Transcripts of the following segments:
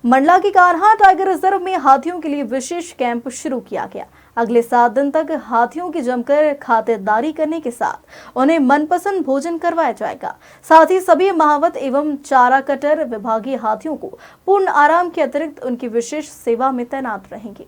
मंडला के Kanha tiger reserve में हाथियों के लिए विशेष कैंप शुरू किया गया। अगले 7 दिन तक हाथियों की जमकर खातिरदारी करने के साथ उन्हें मनपसंद भोजन करवाया जाएगा। साथ ही सभी महावत एवं चारा कटर विभागीय हाथियों को पूर्ण आराम के अतिरिक्त उनकी विशेष सेवा में तैनात रहेंगे।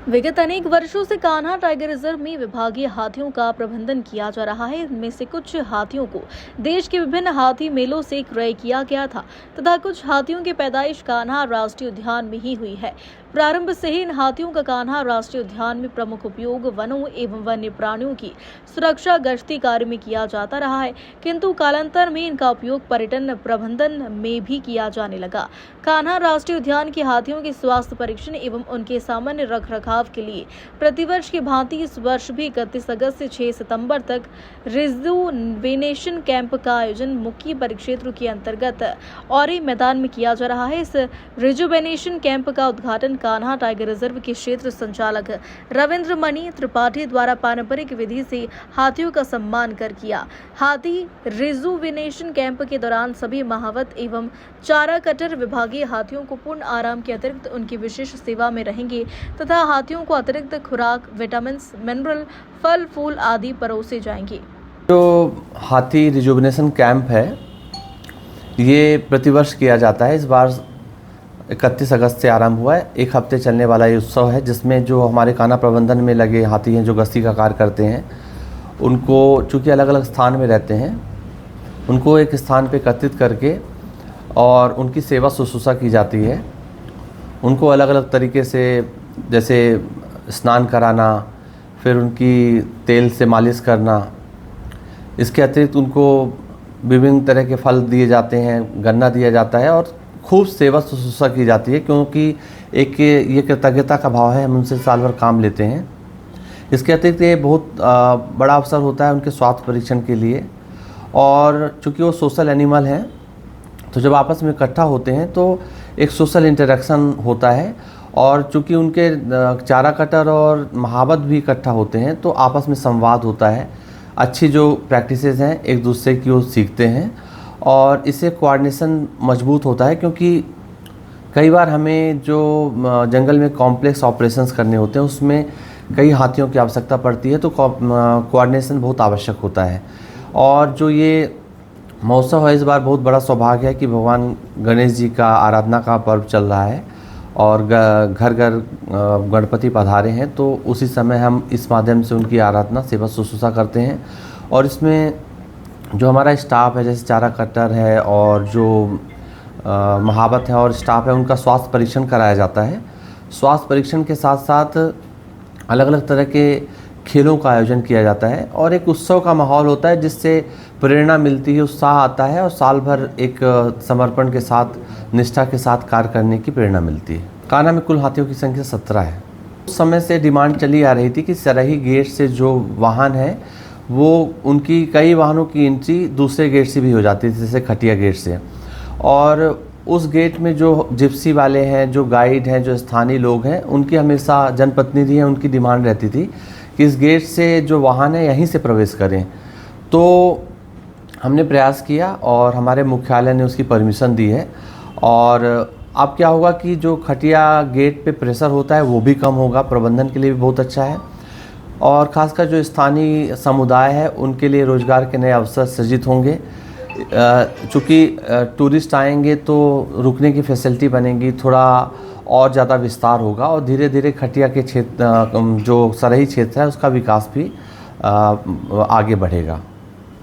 विगत अनेक वर्षों से कान्हा टाइगर रिजर्व में विभागीय हाथियों का प्रबंधन किया जा रहा है। इनमें से कुछ हाथियों को देश के विभिन्न हाथी मेलों से क्रय किया गया था तथा कुछ हाथियों की पैदाइश कान्हा राष्ट्रीय उद्यान में ही हुई है। प्रारंभ से ही इन हाथियों का कान्हा राष्ट्रीय उद्यान में प्रमुख उपयोग वनों एवं वन्य प्राणियों की सुरक्षा गश्ती कार्य में किया जाता रहा है, किंतु कालांतर में इनका उपयोग पर्यटन प्रबंधन में भी किया जाने लगा। कान्हा राष्ट्रीय उद्यान के हाथियों के स्वास्थ्य परीक्षण एवं उनके सामान्य रख रखाव के लिए प्रतिवर्ष की भांति इस वर्ष भी 31 अगस्त से 6 सितंबर तक रिजुवेनेशन कैंप का आयोजन मुख्य परिक्षेत्र के अंतर्गत औरी मैदान में किया जा रहा है। इस रिजुवेनेशन कैंप का उद्घाटन कान्हा टाइगर रिजर्व के क्षेत्र संचालक रविंद्र मणि त्रिपाठी द्वारा पारंपरिक विधि से हाथियों का सम्मान कर किया। हाथी रिजुवेनेशन कैंप के दौरान सभी महावत एवं चारा कटर विभागीय हाथियों को पूर्ण आराम के अतिरिक्त उनकी विशेष सेवा में रहेंगे तथा हाथियों को अतिरिक्त खुराक, विटामिन, मिनरल, फल फूल आदि परोसे जाएंगे। जो हाथी रिजुवेनेशन कैंप है ये प्रतिवर्ष किया जाता है। इस बार 31 अगस्त से आरंभ हुआ है। 1 हफ्ते चलने वाला ये उत्सव है जिसमें जो हमारे कान्हा प्रबंधन में लगे हाथी हैं जो गश्ती का कार्य करते हैं उनको चूँकि अलग अलग स्थान में रहते हैं उनको एक स्थान पे एकत्रित करके और उनकी सेवा शुश्रूषा की जाती है। उनको अलग अलग तरीके से जैसे स्नान कराना, फिर उनकी तेल से मालिश करना, इसके अतिरिक्त उनको विभिन्न तरह के फल दिए जाते हैं, गन्ना दिया जाता है और खूब सेवा शुश्रूषा की जाती है क्योंकि एक ये कृतज्ञता का भाव है, हम उनसे साल भर काम लेते हैं। इसके अतिरिक्त ये बहुत बड़ा अवसर होता है उनके स्वास्थ्य परीक्षण के लिए और चूँकि वो सोशल एनिमल हैं तो जब आपस में इकट्ठा होते हैं तो एक सोशल इंटरेक्शन होता है और चूँकि उनके चारा कटर और महावत भी इकट्ठा होते हैं तो आपस में संवाद होता है। अच्छी जो प्रैक्टिसेस हैं एक दूसरे की वो सीखते हैं और इससे कोऑर्डिनेशन मजबूत होता है क्योंकि कई बार हमें जो जंगल में कॉम्प्लेक्स ऑपरेशंस करने होते हैं उसमें कई हाथियों की आवश्यकता पड़ती है तो कोऑर्डिनेशन बहुत आवश्यक होता है। और जो ये महोत्सव है इस बार बहुत बड़ा सौभाग्य है कि भगवान गणेश जी का आराधना का पर्व चल रहा है और घर घर गणपति पधारे हैं तो उसी समय हम इस माध्यम से उनकी आराधना सेवा शुश्रूषा करते हैं। और इसमें जो हमारा स्टाफ है जैसे चारा कटर है और जो महावत है और स्टाफ है उनका स्वास्थ्य परीक्षण कराया जाता है। स्वास्थ्य परीक्षण के साथ साथ अलग अलग तरह के खेलों का आयोजन किया जाता है और एक उत्सव का माहौल होता है जिससे प्रेरणा मिलती है, उत्साह आता है और साल भर एक समर्पण के साथ, निष्ठा के साथ कार्य करने की प्रेरणा मिलती है। कान्हा में कुल हाथियों की संख्या 17 है। उस समय से डिमांड चली आ रही थी कि सरही गेट से जो वाहन है वो उनकी कई वाहनों की एंट्री दूसरे गेट से भी हो जाती थी जैसे खटिया गेट से, और उस गेट में जो जिप्सी वाले हैं, जो गाइड हैं, जो स्थानीय लोग हैं, उनकी हमेशा जनप्रतिनिधि हैं उनकी डिमांड रहती थी कि इस गेट से जो वाहन है यहीं से प्रवेश करें। तो हमने प्रयास किया और हमारे मुख्यालय ने उसकी परमिशन दी है। और अब क्या होगा कि जो खटिया गेट पे प्रेशर होता है वो भी कम होगा, प्रबंधन के लिए भी बहुत अच्छा है और ख़ासकर जो स्थानीय समुदाय है उनके लिए रोज़गार के नए अवसर सृजित होंगे। चूँकि टूरिस्ट आएंगे तो रुकने की फैसिलिटी बनेगी, थोड़ा और ज़्यादा विस्तार होगा और धीरे धीरे खटिया के क्षेत्र जो सरही क्षेत्र है उसका विकास भी आगे बढ़ेगा।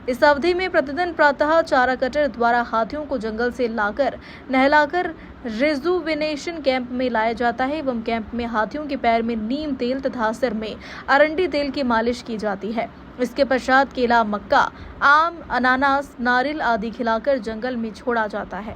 इस अवधि में प्रतिदिन प्रातः चारा कटर द्वारा हाथियों को जंगल से लाकर नहलाकर रिजुवेनेशन कैंप में लाया जाता है एवं कैंप में हाथियों के पैर में नीम तेल तथा सिर में अरंडी तेल की मालिश की जाती है। इसके पश्चात केला, मक्का, आम, अनानास, नारियल आदि खिलाकर जंगल में छोड़ा जाता है।